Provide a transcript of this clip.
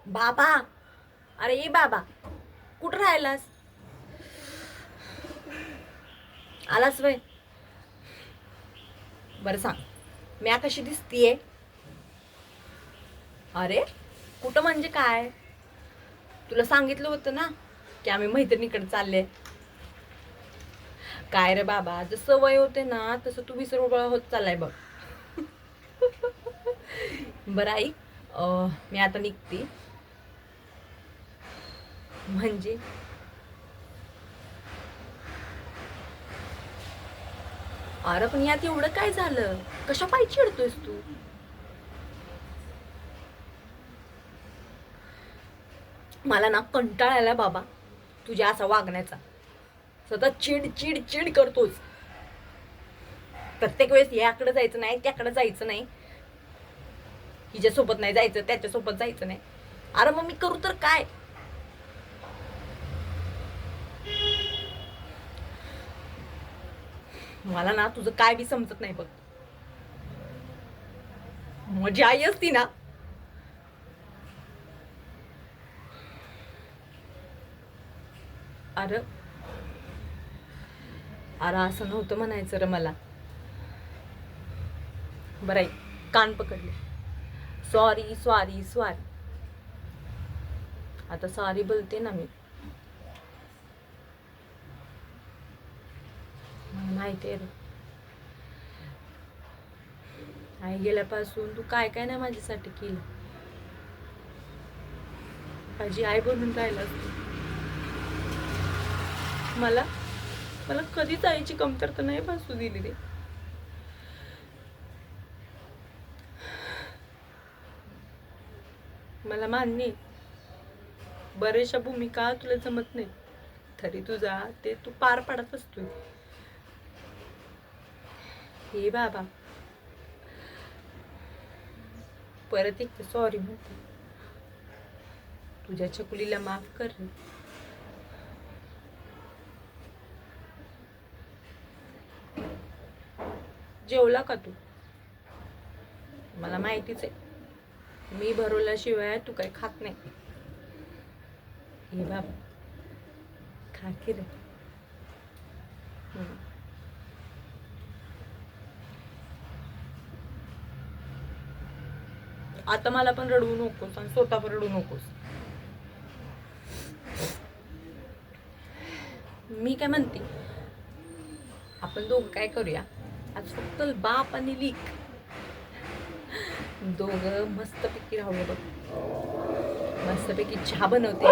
बाबा, अरे ये बाबा, कुठं राहिलास? आलास वय? बरं सांग, म्या कशी दिसतीये? अरे कुठं म्हणजे काय? तुला सांगितलं होतं ना की आम्ही मैत्रिणीकडे चालले. काय रे बाबा, जसं वय होते ना तसं तू विसरबळ होत चाललाय बघ. बरं ऐक, मी आता निघते. म्हणजे अरे पण यात एवढं काय झालं? कशा पायी चिडतोयस तू? मला ना कंटाळा आला बाबा तुझ्या असा वागण्याचा. सतत चिड चिड चिड करतोस. प्रत्येक वेळेस याकडे जायचं नाही, त्याकडे जायचं नाही, हिच्यासोबत नाही जायचं, त्याच्यासोबत जायचं नाही. अरे मग मी करू तर काय? मला ना तुझं काय बी समजत नाही बघ. माझी आई असती ना, अरे अरे असं नव्हतं म्हणायचं रे मला. बरं कान पकडले. Sorry sorry sorry. आता सॉरी बोलते ना मी. मला माहिती आहे रे, आई गेल्यापासून तू काय काय नाही माझ्यासाठी केलं. माझी आई बनून राहिलास तू. मला मला कधीच आईची कमतरता नाही भासू दिली रे. मला मान्य आहे, बरेचशा भूमिका तुला जमत नाही, तरी तुझा ते तू पार पाडत असतोय. हे बाबा, परत एक सॉरी म्हणते. तुझ्या चकुलीला माफ कर रे. जेवला का तू? मला माहितीच आहे, मी भरवल्याशिवाय तू काही खात नाही. हे बाबा, खा की रे. आता मला पण रडवू नकोस आणि स्वतः पण रडू नकोस. मी काय म्हणते, आपण दोघं काय करूया, आज फक्त बाप आणि लीक दोघं मस्तपैकी राहूया बघ. मस्तपैकी चहा बनवते,